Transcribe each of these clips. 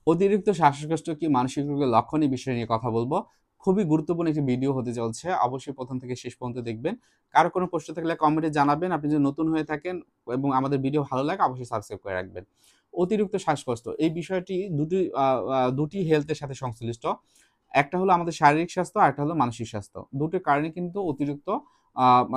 অতিরিক্ত শ্বাসকষ্ট কি মানসিক রোগের লক্ষণ এই বিষয় নিয়ে কথা বলবো। খুবই গুরুত্বপূর্ণ একটি ভিডিও হতে চলছে। অবশ্যই ১ম থেকে শেষ পর্যন্ত দেখবেন। কারো কোনো প্রশ্ন থাকলে কমেন্টে জানাবেন। আপনি যদি নতুন হয়ে থাকেন এবং আমাদের ভিডিও ভালো লাগে অবশ্যই সাবস্ক্রাইব করে রাখবেন। অতিরিক্ত শ্বাসকষ্ট এই বিষয়টি দুটি হেলথের সাথে সংশ্লিষ্ট। একটা হলো আমাদের শারীরিক স্বাস্থ্য, আরেকটা হলো মানসিক স্বাস্থ্য। দুটোর কারণে কিন্তু অতিরিক্ত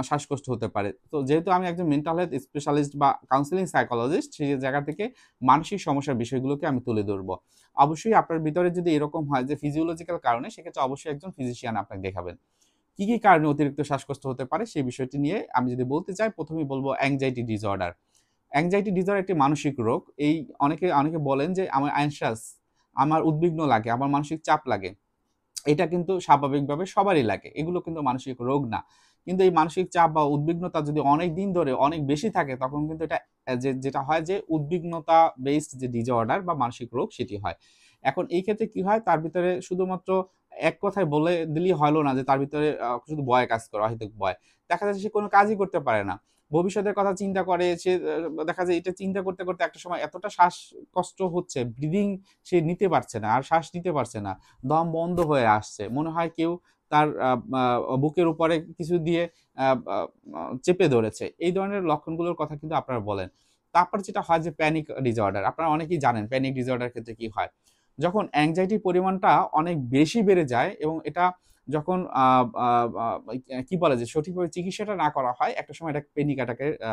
শ্বাসকষ্ট হতে পারে। তো যেহেতু আমি একজন মেন্টাল হেলথ স্পেশালিস্ট বা কাউন্সেলিং সাইকোলজিস্ট, সেই জায়গা থেকে মানসিক সমস্যার বিষয়গুলোকে আমি তুলে ধরবো। অবশ্যই আপনার ভিতরে যদি এরকম হয় যে ফিজিওলজিক্যাল কারণে, সেক্ষেত্রে অবশ্যই একজন ফিজিশিয়ান আপনাকে দেখাবেন। কি, কি কারণে অতিরিক্ত শ্বাসকষ্ট হতে পারে সেই বিষয়টি নিয়ে আমি যদি বলতে চাই, ১ম এই বলব অ্যাংজাইটি ডিসঅর্ডার। অ্যাংজাইটি ডিসঅর্ডার একটি মানসিক রোগ। এই অনেকে বলেন যে আমার অ্যানশাস, আমার উদ্বিগ্ন লাগে, আমার মানসিক চাপ লাগে। এটা কিন্তু স্বাভাবিকভাবে সবারই লাগে। এগুলো কিন্তু মানসিক রোগ না। কিন্তু এই মানসিক চাপ বা উদ্বিগ্নতা যদি অনেকদিন ধরে অনেক বেশি থাকে, তখন কিন্তু এটা যেটা হয় যে উদ্বিগ্নতা বেসড যে ডিসঅর্ডার বা মানসিক রোগ সেটি হয়। এখন এই ক্ষেত্রে কি হয়, তার ভিতরে শুধুমাত্র এক কথায় বলে দিলেই হলো না যে তার ভিতরে শুধু ভয় কাজ করে, অহেতুক ভয়। দেখা যাচ্ছে সে কোনো কাজই করতে পারে না। ভবিষ্যতের কথা চিন্তা করে সে, দেখা যায় এটা চিন্তা করতে, করতে একটা সময় এতটা শ্বাসকষ্ট হচ্ছে, ব্রিদিং সে নিতে পারছে না, আর শ্বাস নিতে পারছে না। দম বন্ধ হয়ে আসছে। মনে হয় কেউ তার বুকের উপরে কিছু দিয়ে আ আ চেপে ধরেছে। এই ধরনের লক্ষণগুলোর কথা কিন্তু আপনারা বলেন। তারপর যেটা হয় যে প্যানিক ডিসঅর্ডার। আপনারা অনেকেই জানেন প্যানিক ডিসঅর্ডার ক্ষেত্রে কি হয়। যখন অ্যাংজাইটির পরিমাণটা অনেক বেশি বেড়ে যায় এবং এটা যখন আ আ আ কি বলে যে সঠিকভাবে চিকিৎসাটা না করা হয়, একটা সময় এটা প্যানিক অ্যাটাকের আ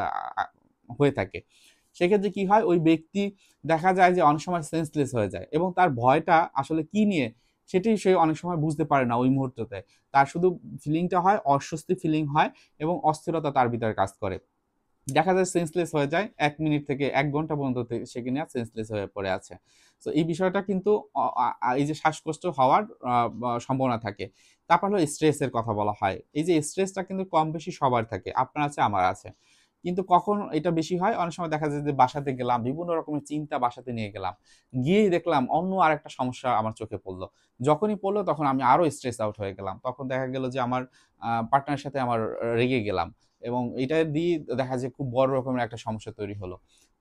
হয়ে থাকে। সেক্ষেত্রে কি হয়, ওই ব্যক্তি দেখা যায় যে অনেক সময় সেন্সলেস হয়ে যায় এবং তার ভয়টা আসলে কি নিয়ে সেটি সে অনেক সময় বুঝতে পারে না ওই মুহূর্ততে। তার শুধু ফিলিংটা হয়, অস্বস্তি ফিলিং হয় এবং অস্থিরতা তার ভিতরে কাজ করে। দেখা যায় সেন্সলেস হয়ে যায়। ১ মিনিট থেকে ১ ঘন্টা পর্যন্ত সে কিনা সেন্সলেস হয়ে পড়ে আছে। সো এই বিষয়টা কিন্তু অ আ আ এই যে শ্বাসকষ্ট হওয়ার সম্ভাবনা থাকে। তারপর হলো স্ট্রেসের কথা বলা হয়। এই যে স্ট্রেসটা কিন্তু কম বেশি সবার থাকে। আপনার আছে, আমার আছে। কিন্তু কখন এটা বেশি হয়? অনেক সময় দেখা যায় যে বাসাতে গেলাম, বিভিন্ন রকমের চিন্তা বাসাতে নিয়ে গেলাম। গিয়েই দেখলাম অন্য আরেকটা সমস্যা আমার চোখে পড়ল। যখনই পড়ল তখন আমি আরো স্ট্রেস আউট হয়ে গেলাম। তখন দেখা গেল যে আমার পার্টনারের সাথে আমার রেগে গেলাম। এবং এটা দিয়ে দেখা যায় খুব বড় রকমের একটা সমস্যা তৈরি হলো।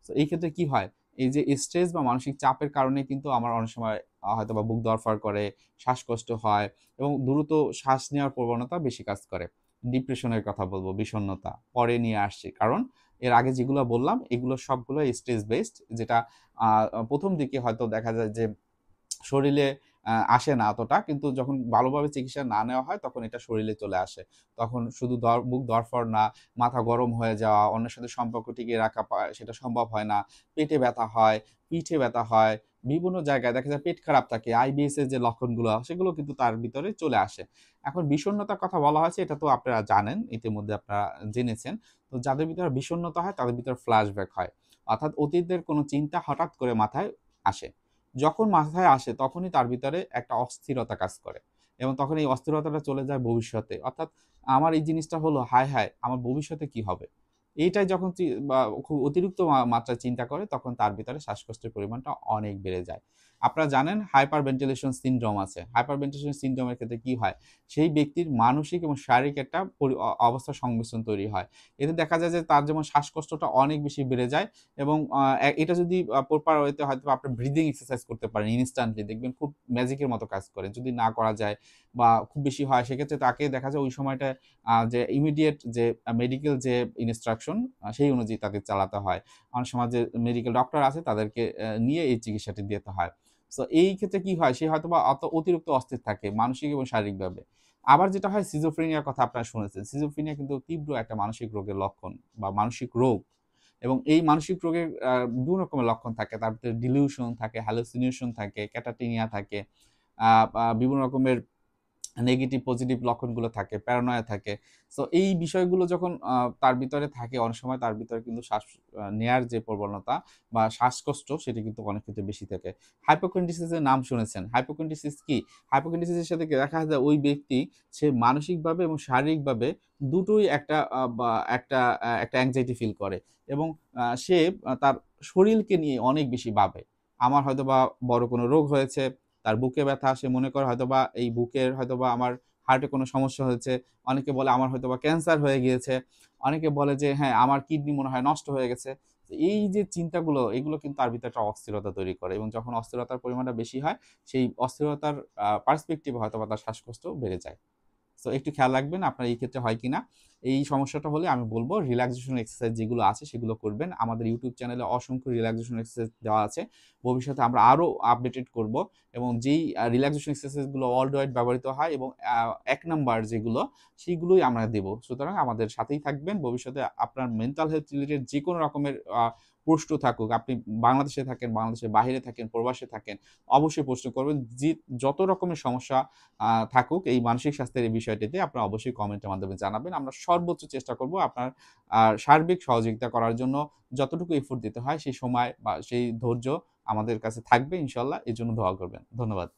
তো এই ক্ষেত্রে কি হয়? এই যে স্ট্রেস বা মানসিক চাপের কারণে কিন্তু আমার অনেক সময় হয়তোবা বুক ধড়ফড় করে, শ্বাসকষ্ট হয় এবং দ্রুত শ্বাস নেওয়ার প্রবণতা বেশি কাজ করে। ডিপ্রেশনের কথা বলব, বিষণ্ণতা পরে নিয়ে আসছি। কারণ এর আগে যেগুলা বললাম এগুলো সবগুলো স্ট্রেস বেসড, যেটা আ ১ম দিকে হয়তো দেখা যায় যে শরীরে আসে না অতটা। কিন্তু যখন ভালোভাবে চিকিৎসা না নেওয়া হয় তখন এটা শরীরে চলে আসে। তখন শুধু বুক ধড়ফড় না, মাথা গরম হয়ে যাওয়া, অন্যের সাথে সম্পর্ক টিকিয়ে রাখা সেটা সম্ভব হয় না। পেটে ব্যথা হয়, পিঠে ব্যথা হয়। বিভিন্ন জায়গায় দেখা যায় পেট খারাপ থাকে। আইবিএস এর যে লক্ষণগুলো সেগুলো কিন্তু তার ভিতরে চলে আসে। এখন বিষণ্ণতার কথা বলা হয়েছে, এটা তো আপনারা জানেন, ইতিমধ্যে আপনারা জেনেছেন। তো যাদের ভিতরে বিষণ্ণতা হয় তাদের ভিতরে ফ্ল্যাশব্যাক হয়। অর্থাৎ অতীতের কোনো চিন্তা হঠাৎ করে মাথায় আসে। যখন মাথায় আসে তখনই তার ভিতরে একটা অস্থিরতা কাজ করে এবং তখন এই অস্থিরতাটা চলে যায় ভবিষ্যতে। অর্থাৎ আমার এই জিনিসটা হলো, হায়, হায়! আমার ভবিষ্যতে কি হবে? এইটাই যখন বা খুব অতিরিক্ত মাত্রায় চিন্তা করে তখন তার ভিতরে শ্বাসকষ্টের পরিমাণটা অনেক বেড়ে যায়। আপনারা জানেন হাইপার ভেন্টিলেশন সিনড্রোম আছে। হাইপার ভেন্টিলেশন সিনড্রোমের ক্ষেত্রে কি হয়? সেই ব্যক্তির মানসিক এবং শারীরিক একটা অবস্থার সংমিশ্রণ তৈরি হয়। এতে দেখা যায় যে তার যেমন শ্বাসকষ্টটা অনেক বেশি বেড়ে যায় এবং এটা যদি প্রপার ওয়েতে হয়তোবা আপনি ব্রিথিং এক্সারসাইজ করতে পারেন ইনস্ট্যান্টলি, দেখবেন খুব ম্যাজিকের মতো কাজ করে। যদি না করা যায় বা খুব বেশি হয়, সেক্ষেত্রে তাকে দেখা যায় ওই সময়টায় যে ইমিডিয়েট যে মেডিকেল যে ইনস্ট্রাকশন সেই অনুযায়ী তাকে চালাতে হয়। অনেক সময় যে মেডিকেল ডক্টর আছে তাদেরকে নিয়ে এই চিকিৎসাটি দিতে হয়। সো এই ক্ষেত্রে কি হয়? সে হয়তোবা অতিরিক্ত অস্থির থাকে মানসিক এবং শারীরিকভাবে। আবার যেটা হয়, সিজোফ্রেনিয়ার কথা আপনারা শুনেছেন। সিজোফ্রেনিয়া কিন্তু তীব্র একটা মানসিক রোগের লক্ষণ বা মানসিক রোগ। এবং এই মানসিক রোগের বিভিন্ন রকমের লক্ষণ থাকে। তার ভিতরে ডিলিউশন থাকে, হ্যালুসিনেশন থাকে, ক্যাটাটোনিয়া থাকে। আ আ বিভিন্ন রকমের নেগেটিভ পজিটিভ লক্ষণগুলো থাকে, প্যারানয়েড থাকে। সো এই বিষয়গুলো যখন তার ভিতরে থাকে, অনেক সময় তার ভিতরে কিন্তু শ্বাস নেয়ার যে প্রবণতা বা শ্বাসকষ্ট সেটি কিন্তু অনেক ক্ষেত্রে বেশি থাকে। হাইপোকন্ড্রিসিস এর নাম শুনেছেন। হাইপোকন্ড্রিসিস কি? হাইপোকন্ড্রিসিস এর সাথে দেখা যায় ওই ব্যক্তি সে মানসিকভাবে এবং শারীরিকভাবে দুটোই একটা অ্যাংজাইটি ফিল করে এবং সে তার শরীরকে নিয়ে অনেক বেশি ভাবে। আমার হয়তোবা বড় কোনো রোগ হয়েছে, তার বুকে ব্যথা, সে মনে করে হয়তোবা এই বুকের হয়তোবা আমার হার্টে কোনো সমস্যা হয়েছে। অনেকে বলে আমার হয়তোবা ক্যান্সার হয়ে গিয়েছে। অনেকে বলে যে হ্যাঁ, আমার কিডনি মনে হয় নষ্ট হয়ে গেছে। এই যে চিন্তাগুলো এগুলো কিন্তু তার ভিতরে একটা অস্থিরতা তৈরি করে, এবং যখন অস্থিরতার পরিমাণটা বেশি হয় সেই অস্থিরতার পার্সপেক্টিভে হয়তো বা তার শ্বাসকষ্ট বেড়ে যায়। সো একটু খেয়াল রাখবেন আপনার এই ক্ষেত্রে হয় কিনা। এই সমস্যাটা হলে আমি বলব রিল্যাক্সেশন এক্সারসাইজ যেগুলো আছে সেগুলো করবেন। আমাদের ইউটিউব চ্যানেলে অসংখ্য রিল্যাক্সেশন এক্সারসাইজ দেওয়া আছে। ভবিষ্যতে আমরা আরো আপডেটেড করব, এবং যেই রিল্যাক্সেশন এক্সারসাইজ গুলো ওয়ার্ল্ড ওয়াইড ব্যবহৃত হয় এবং ১ নাম্বার যেগুলো সেগুলোই আমরা দেব। সুতরাং আমাদের সাথেই থাকবেন। ভবিষ্যতে আপনার মেন্টাল হেলথ রিলেটেড যেকোনো রকমের প্রশ্ন থাকুক, আপনি বাংলাদেশে থাকেন, বাংলাদেশের বাইরে থাকেন, প্রবাসে থাকেন, অবশ্যই প্রশ্ন করবেন। যত রকমের সমস্যা থাকুক এই মানসিক স্বাস্থ্যের এই বিষয়টিতে আপনারা অবশ্যই কমেন্টের মাধ্যমে জানাবেন। আমরা সর্বোচ্চ চেষ্টা করব আপনার সার্বিক সহযোগিতা করার জন্য। যতটুকু এফোর্ট দিতে হয় সেই সময় বা সেই ধৈর্য আমাদের কাছে থাকবে ইনশাআল্লাহ। এর জন্য দোয়া করবেন। ধন্যবাদ।